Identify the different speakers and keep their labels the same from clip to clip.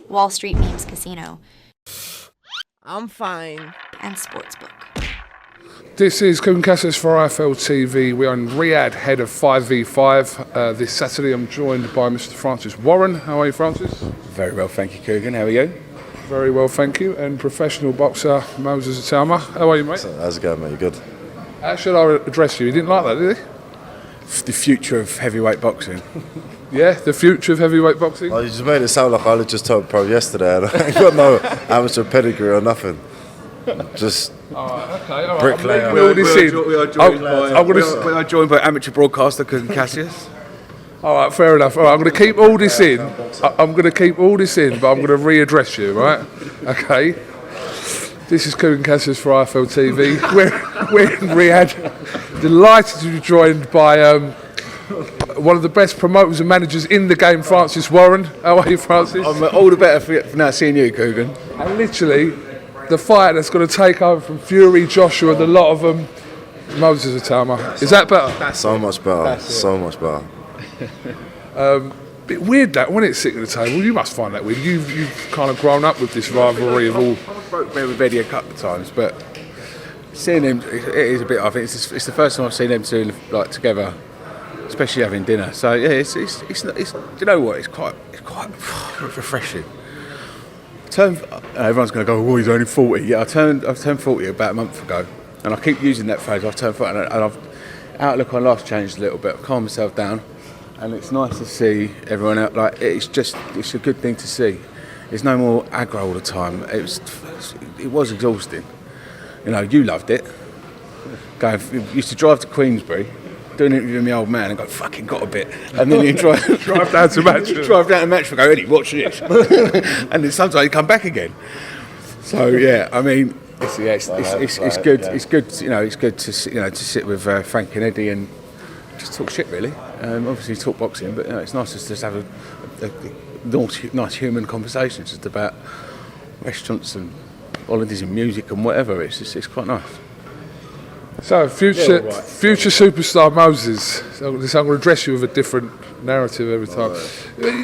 Speaker 1: Wall Street Memes Casino,
Speaker 2: I'm fine.
Speaker 1: and Sportsbook.
Speaker 3: This is KUGAN CASSIUS for IFLTV. We're in Riyadh, head of 5v5. This Saturday I'm joined by Mr. Francis Warren. How are you, Francis?
Speaker 4: Very well, thank you, KUGAN. How are you?
Speaker 3: Very well, thank you. And professional boxer Moses ITAUMA. How are you, mate?
Speaker 5: How's it going, mate? You good?
Speaker 3: How should I address you? You didn't like that, did you?
Speaker 4: The future of heavyweight boxing.
Speaker 3: Yeah, the future of heavyweight boxing?
Speaker 5: Oh, you just made it sound like I just told pro yesterday and I ain't got no amateur pedigree or nothing. Just
Speaker 3: Okay,
Speaker 5: bricklayer.
Speaker 3: We
Speaker 4: are joined by amateur broadcaster KUGAN CASSIUS.
Speaker 3: All right, fair enough. All right, I'm going to keep all this in. I'm going to keep all this in, but I'm going to readdress you, right? Okay. This is KUGAN CASSIUS for IFLTV. We're in Riyadh. Delighted to be joined by one of the best promoters and managers in the game, Francis Warren. How are you, Francis?
Speaker 4: I'm all the better for now seeing you, KUGAN.
Speaker 3: And literally, the fight that's going to take over from Fury, Joshua, and a lot of them, Moses ITAUMA. Is that better?
Speaker 5: So much better. So much better.
Speaker 3: Bit weird that, wasn't it, sitting at the table? You must find that weird. You've kind of grown up with this rivalry of all.
Speaker 4: I broke bread with Eddie a couple of times, but seeing him, it is a bit. I think it's the first time I've seen them two like together, especially having dinner. So yeah, it's you know what? It's quite refreshing. Everyone's going to go, oh, he's only 40. Yeah, I've turned 40 about a month ago, and I keep using that phrase. I've turned 40, and I've outlook on life's changed a little bit. I've calmed myself down, and it's nice to see everyone out. Like it's a good thing to see. There's no more aggro all the time. It was exhausting. You know, you loved it. Used to drive to Queensbury, do an interview with my old man and go, fucking got a bit. And then you drive
Speaker 3: down to Matchford.
Speaker 4: Drive down to Matchford, go, Eddie, watch this. And then sometimes you come back again. So yeah, I mean, it's good. It's good, you know. It's good to sit with Frank and Eddie and just talk shit, really. Obviously talk boxing, but you know, it's nice to just have a nice human conversation just about restaurants and holidays and music and whatever. It's quite nice.
Speaker 3: So, future superstar Moses. So I'm going to address you with a different narrative every time.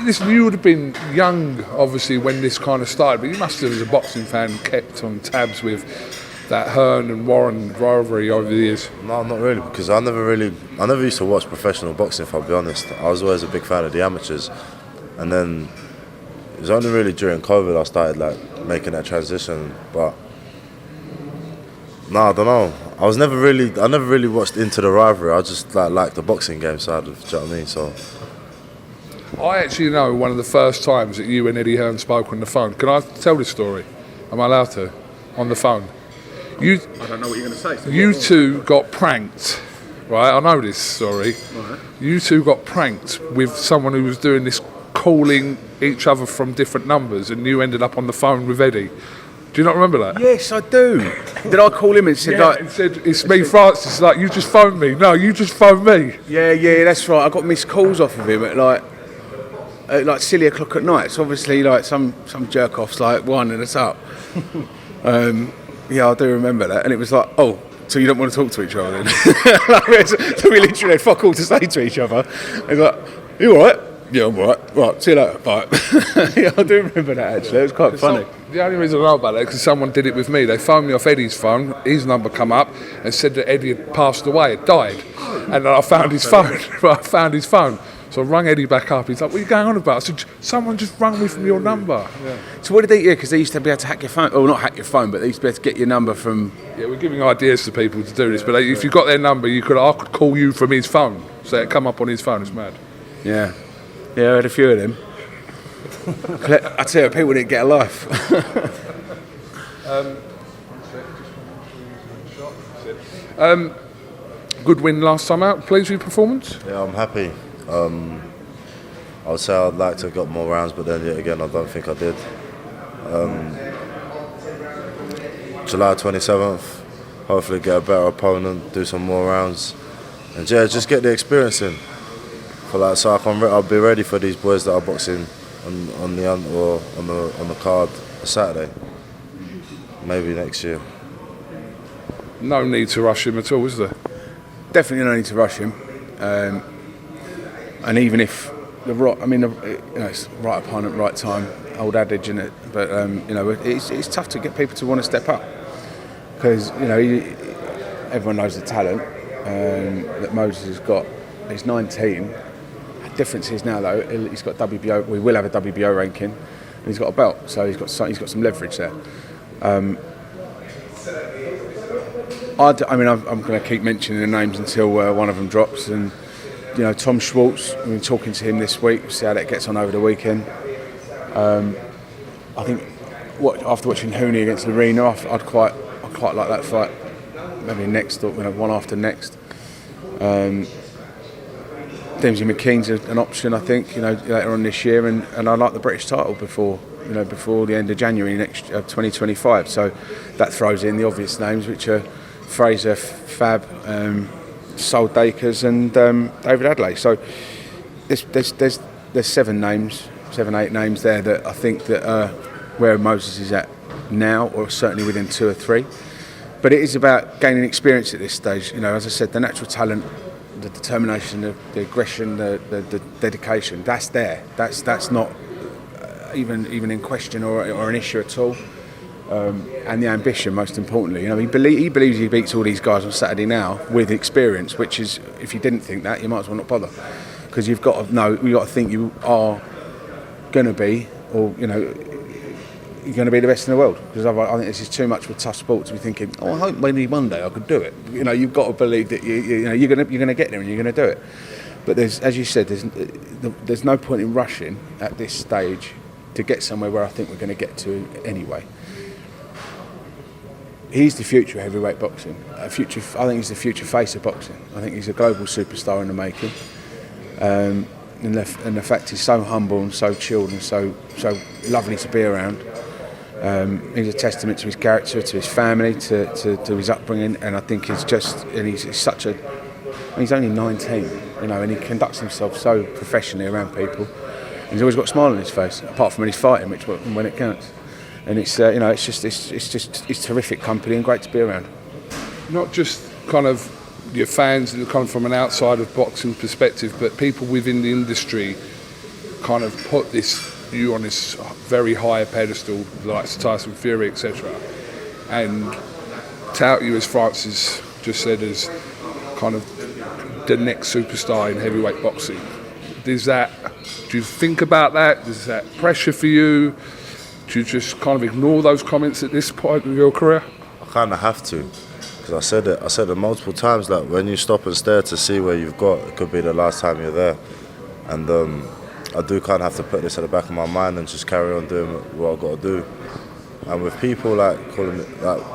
Speaker 3: Listen, you would have been young, obviously, when this kind of started, but you must have, as a boxing fan, kept on tabs with that HEARN and Warren rivalry over the years.
Speaker 5: No, not really, because I never used to watch professional boxing, if I'll be honest. I was always a big fan of the amateurs. And then it was only really during COVID I started making that transition. But no, I don't know. I never really watched into the rivalry. I just liked the boxing game side of it, do you know what I mean? So
Speaker 3: I actually know one of the first times that you and Eddie Hearn spoke on the phone. Can I tell this story? Am I allowed to? On the phone.
Speaker 4: I don't know what you're going to say. So
Speaker 3: you two got pranked, right? I know this story.
Speaker 4: Right.
Speaker 3: You two got pranked with someone who was doing this, calling each other from different numbers, and you ended up on the phone with Eddie. Do you not remember that?
Speaker 4: Yes, I do. Did I call him and said
Speaker 3: He said, it's me, Francis. Like, you just phoned me. No, you just phoned me.
Speaker 4: Yeah, that's right. I got missed calls off of him at like silly o'clock at night. So obviously, like some jerk offs winding us up. Yeah, I do remember that, and it was like, oh, so you don't want to talk to each other then? So we literally had fuck all to say to each other. It's like, you all right? Yeah, I'm all right. Right, see you later. Bye. Yeah, I do remember that actually. It was quite funny.
Speaker 3: The only reason I know about that is because someone did it with me. They phoned me off Eddie's phone. His number come up and said that Eddie had passed away, had died, and I found his phone. So I rang Eddie back up. He's like, what are you going on about? I said, someone just rang me from your number. Yeah.
Speaker 4: So what did they do? Because they used to be able to hack your phone. Well, not hack your phone, but they used to be able to get your number from...
Speaker 3: Yeah, we're giving ideas to people to do this, but if you got their number, I could call you from his phone. So it'd come up on his phone. It's mad.
Speaker 4: Yeah. Yeah, I had a few of them. I tell you, people didn't get a life.
Speaker 3: Good win last time out. Pleased with your performance?
Speaker 5: yeah, I'm happy. I would say I'd like to have got more rounds, but then yet again, I don't think I did. July 27th, hopefully get a better opponent, do some more rounds, and yeah, just get the experience in. So I'll be ready for these boys that are boxing on the card for Saturday, maybe next year.
Speaker 3: No need to rush him at all, is there?
Speaker 4: Definitely no need to rush him. And even if it's right opponent, right time. Old adage, isn't it? But it's tough to get people to want to step up because everyone knows the talent that Moses has got. He's 19. The difference is now though he's got WBO. We will have a WBO ranking, and he's got a belt, so he's got some leverage there. I'm going to keep mentioning the names until one of them drops. And Tom Schwartz, we've been talking to him this week. We'll see how that gets on over the weekend. I think after watching Hooney against Lorena, I'd quite like that fight. Maybe next or one after next. Dempsey McKean's an option, I think. Later on this year, and I like the British title before the end of January next 2025. So that throws in the obvious names, which are Fraser, Fab, Sol Dakers, and David Adley. So there's 7, 8 names there that I think that are where Moses is at now, or certainly within 2 or 3. But it is about gaining experience at this stage. As I said, the natural talent, the determination, the aggression, the dedication, that's there. That's not even in question or an issue at all. And the ambition, most importantly. He believes he beats all these guys on Saturday now with experience, which is, if you didn't think that, you might as well not bother, because you've got to think you are going to be, or you're going to be the best in the world. Because I think this is too much of a tough sport to be thinking, I hope maybe one day I could do it. You've got to believe that you're going to get there and you're going to do it. But as you said, there's no point in rushing at this stage to get somewhere where I think we're going to get to anyway. He's the future of heavyweight boxing. I think he's the future face of boxing. I think he's a global superstar in the making. And the fact he's so humble and so chilled and so lovely to be around. He's a testament to his character, to his family, to his upbringing, and I think he's only 19, and he conducts himself so professionally around people. And he's always got a smile on his face, apart from when he's fighting, when it counts. And it's terrific company and great to be around.
Speaker 3: Not just kind of your fans that come from an outside of boxing perspective, but people within the industry kind of put you on this very high pedestal, like Tyson Fury, etc., and tout you, as Francis just said, as kind of the next superstar in heavyweight boxing. Do you think about that? Is that pressure for you? Do you just kind of ignore those comments at this point of your career?
Speaker 5: I kind of have to, because I said it multiple times, that when you stop and stare to see where you've got, it could be the last time you're there. And I do kind of have to put this at the back of my mind and just carry on doing what I've got to do. And with people calling it,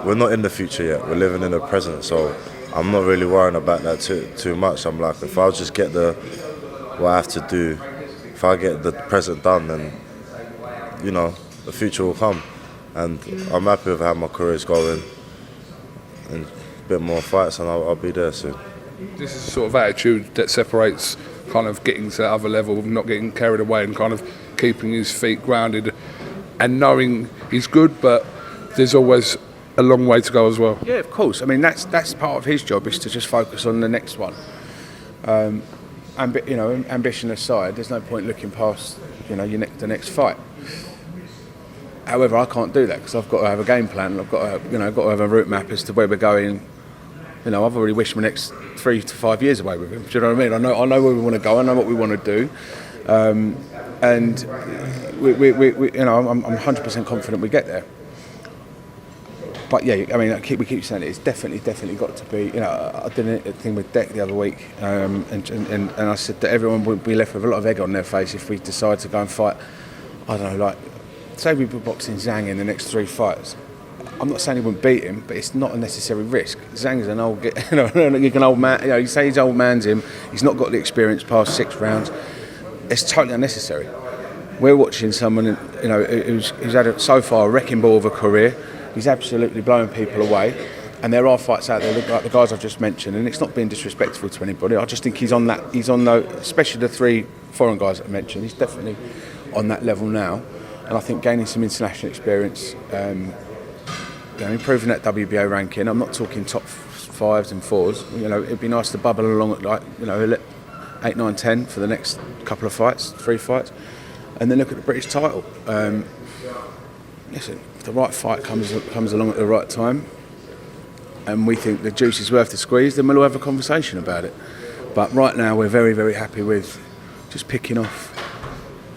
Speaker 5: we're not in the future yet, we're living in the present, so I'm not really worrying about that too much. I'm like, if I'll just get what I have to do, if I get the present done, then the future will come. And I'm happy with how my career is going, and a bit more fights, and I'll be there soon.
Speaker 3: This is the sort of attitude that separates kind of getting to that other level, not getting carried away, and kind of keeping his feet grounded and knowing he's good, but there's always a long way to go as well.
Speaker 4: Yeah, of course. I mean, that's part of his job, is to just focus on the next one. Ambition aside, there's no point looking past the next fight. However, I can't do that, because I've got to have a game plan. I've got to have a route map as to where we're going. I've already wished my next 3 to 5 years away with him. Do you know what I mean? I know where we want to go. I know what we want to do, and I'm 100% confident we get there. But yeah, I mean, we keep saying it's definitely got to be. I did a thing with Deck the other week, and I said that everyone would be left with a lot of egg on their face if we decide to go and fight. I don't know, like, say we were boxing Zhang in the next 3 fights. I'm not saying he wouldn't beat him, but it's not a necessary risk. Zhang's an old, an old man. You say he's old man's him. He's not got the experience past 6 rounds. It's totally unnecessary. We're watching someone, who's had so far a wrecking ball of a career. He's absolutely blowing people away, and there are fights out there like the guys I've just mentioned. And it's not being disrespectful to anybody. I just think he's on that. Especially the 3 foreign guys that I mentioned. He's definitely on that level now, and I think gaining some international experience. Improving that WBO ranking. I'm not talking top 5s and 4s. It'd be nice to bubble along at 8, 9, 10 for the next couple of fights, 3 fights, and then look at the British title. Listen, if the right fight comes along at the right time, and we think the juice is worth the squeeze, then we'll all have a conversation about it. But right now, we're very, very happy with just picking off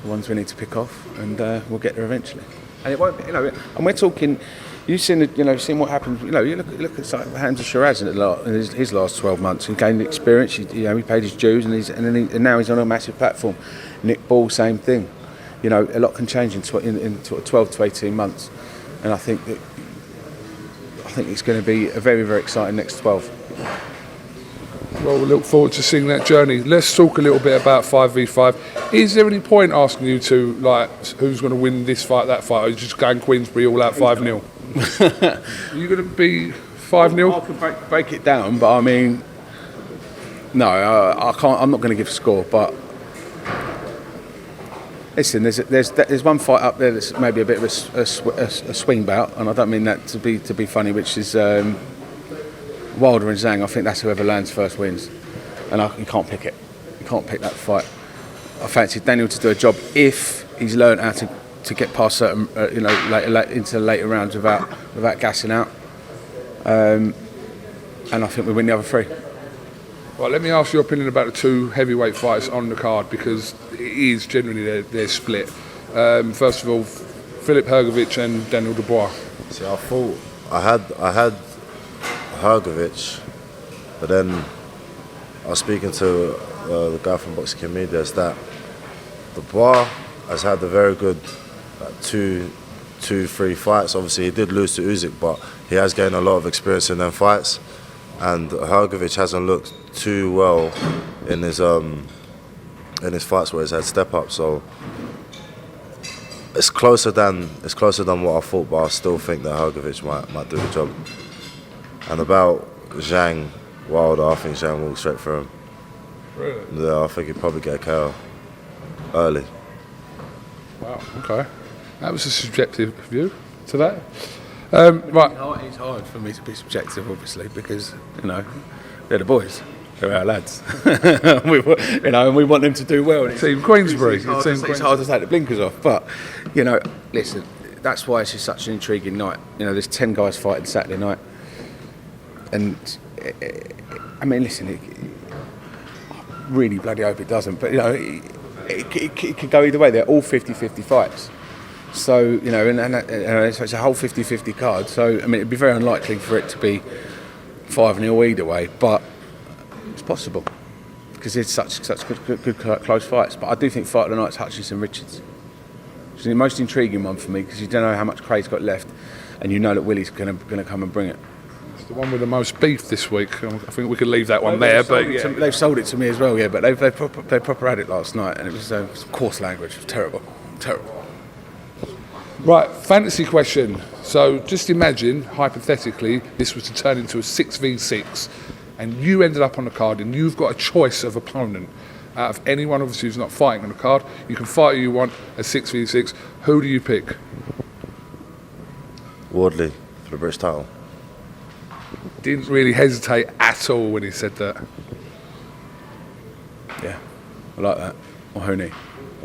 Speaker 4: the ones we need to pick off, and we'll get there eventually. And it won't, and we're talking. You've seen, seen what happens. You look at Hamza Shiraz in his last 12 months. He gained experience. He paid his dues, and now he's on a massive platform. Nick Ball, same thing. A lot can change in sort of 12 to 18 months, and I think it's going to be a very, very exciting next 12.
Speaker 3: Well, we look forward to seeing that journey. Let's talk a little bit about 5v5. Is there any point asking you to, who's going to win this fight, that fight, or are you just going Queensbury all out 5-0? Are you going to be 5-0?
Speaker 4: I can break it down, but I mean, no, I can't. I'm not going to give a score, but listen, there's one fight up there that's maybe a bit of a swing bout, and I don't mean that to be funny, which is Wilder and Zhang. I think that's whoever lands first wins, and you can't pick it. You can't pick that fight. I fancy Daniel to do a job if he's learned how to get past certain, into the later rounds without gassing out, and I think we win the other 3.
Speaker 3: Well, let me ask your opinion about the 2 heavyweight fights on the card, because it is generally their split. First of all, Filip Hrgović and Daniel Dubois.
Speaker 5: See, I thought I had Hrgović, but then I was speaking to the guy from Boxing King Media, is that Dubois has had a very good 2-3 fights. Obviously, he did lose to Usyk, but he has gained a lot of experience in them fights. And Hrgović hasn't looked too well in his fights where he's had step up. So it's closer than what I thought, but I still think that Hrgović might do the job. And about Zhang Wilder, I think Zhang will straight through him.
Speaker 3: Really?
Speaker 5: Yeah, I think he'll probably get a KO early.
Speaker 3: Wow. Okay. That was a subjective view to that. Right.
Speaker 4: It's hard for me to be subjective, obviously, because they're the boys, they're our lads, and we want them to do well.
Speaker 3: Team Queensbury.
Speaker 4: It's hard to take the blinkers off, but listen, that's why it's just such an intriguing night. There's 10 guys fighting Saturday night, and I mean, listen, I really bloody hope it doesn't, but it could go either way. They're all 50-50 fights. So, so it's a whole 50-50 card. So, I mean, it'd be very unlikely for it to be 5-0 either way, but it's possible because it's such good close fights. But I do think fight of the night's Hutchinson-Richards. It's the most intriguing one for me because you don't know how much Craig's got left, and you know that Willie's going to come and bring it.
Speaker 3: It's the one with the most beef this week. I think we could leave that one there, but yeah.
Speaker 4: They've sold it to me as well, yeah. But they proper had it last night, and it was some coarse language. It was terrible.
Speaker 3: Right, fantasy question. So just imagine, hypothetically, this was to turn into a 6v6 and you ended up on the card and you've got a choice of opponent. Out of anyone, obviously, who's not fighting on the card, you can fight who you want, a 6v6. Who do you pick?
Speaker 5: Wardley for the British title.
Speaker 3: Didn't really hesitate at all when he said that.
Speaker 4: Yeah, I like that. Or Hooney.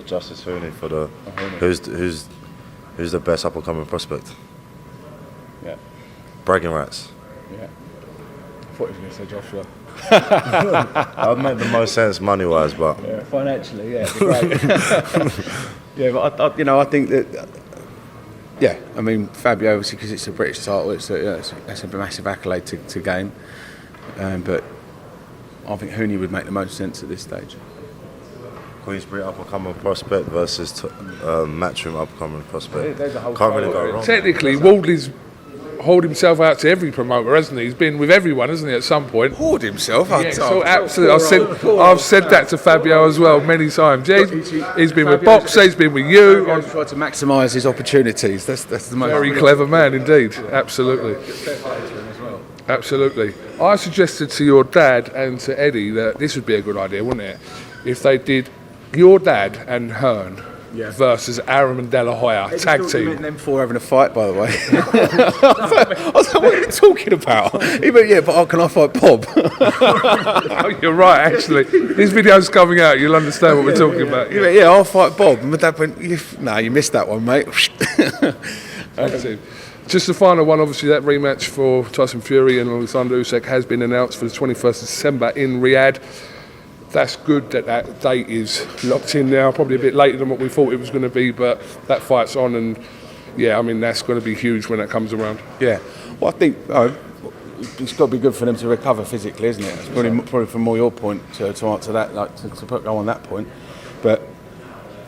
Speaker 5: Justice Hooney for the who's the best up-and-coming prospect?
Speaker 4: Yeah.
Speaker 5: Bragging rights.
Speaker 4: Yeah. I thought he was going to say Joshua.
Speaker 5: That would make the most sense money-wise, but
Speaker 4: yeah, financially, yeah, great. Yeah, but I think that. Yeah, I mean Fabio, obviously, because it's a British title, it's a massive accolade to gain. But I think Hooney would make the most sense at this stage.
Speaker 5: Queensbury up-and-coming prospect versus Matchroom up-and-coming prospect.
Speaker 4: There's a whole
Speaker 5: Can't really go wrong.
Speaker 3: Technically, Wardley's hauled himself out to every promoter, hasn't he? He's been with everyone, hasn't he, at some point?
Speaker 4: Hauled himself?
Speaker 3: Yeah, so absolutely. I've said that to Fabio as well many times. Yeah, he's been with Boxer, he's been with you.
Speaker 4: Fabio's tried to maximise his opportunities. That's the most
Speaker 3: very clever man indeed. Absolutely. Absolutely. I suggested to your dad and to Eddie that this would be a good idea, wouldn't it? If they did your dad and HEARN versus Arum and De La Hoya tag team.
Speaker 4: Them four having a fight, by the way. I was like, what are you talking about? He went, yeah, but can I fight Bob?
Speaker 3: Oh, you're right, actually. This video's coming out, you'll understand what we're talking about.
Speaker 4: He went, yeah, I'll fight Bob. And my dad went, no, you missed that one, mate.
Speaker 3: Tag team. Just the final one, obviously, that rematch for Tyson Fury and Alexander Usyk has been announced for the 21st of December in Riyadh. That's good that that date is locked in now, probably a bit later than what we thought it was going to be, but that fight's on, and yeah, I mean, that's going to be huge when that comes around.
Speaker 4: Yeah, well, I think it's got to be good for them to recover physically, isn't it? It's probably from more your point to answer that, like to go on that point. But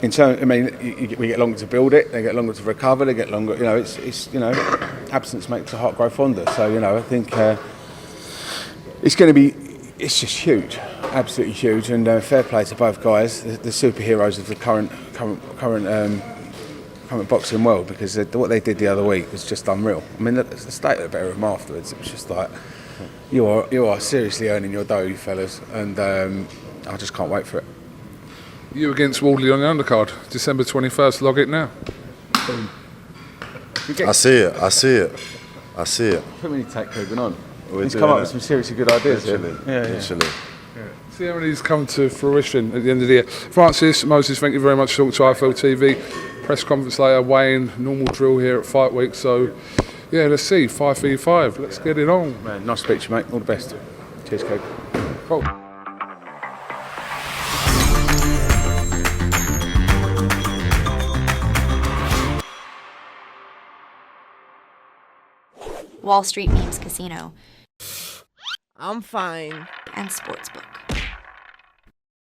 Speaker 4: in terms, I mean, we get longer to build it, they get longer to recover, they get longer. You know, it's absence makes the heart grow fonder. So I think it's going to be. It's just huge, absolutely huge, and fair play to both guys, the superheroes of the current boxing world, because what they did the other week was just unreal. I mean, the state of it afterwards, it was just like, you are seriously earning your dough, you fellas, and I just can't wait for it.
Speaker 3: You against Wardley on the undercard, December 21st. Log it now.
Speaker 5: I see it. I see it. I see it.
Speaker 4: I think we need to take KUGAN on.
Speaker 5: We're
Speaker 4: He's
Speaker 5: doing
Speaker 4: come up
Speaker 5: it.
Speaker 4: with some seriously good ideas here.
Speaker 5: Literally.
Speaker 3: See how many of these come to fruition at the end of the year. Francis, Moses, thank you very much for talking to IFLTV. Press conference later, weighing, normal drill here at Fight Week. So, yeah, let's see, 5v5. Let's get it on.
Speaker 4: Man, nice speech, mate. All the best. Cheers, KUGAN.
Speaker 3: Cool.
Speaker 1: Wall Street Memes Casino,
Speaker 2: I'm fine.
Speaker 1: and Sportsbook.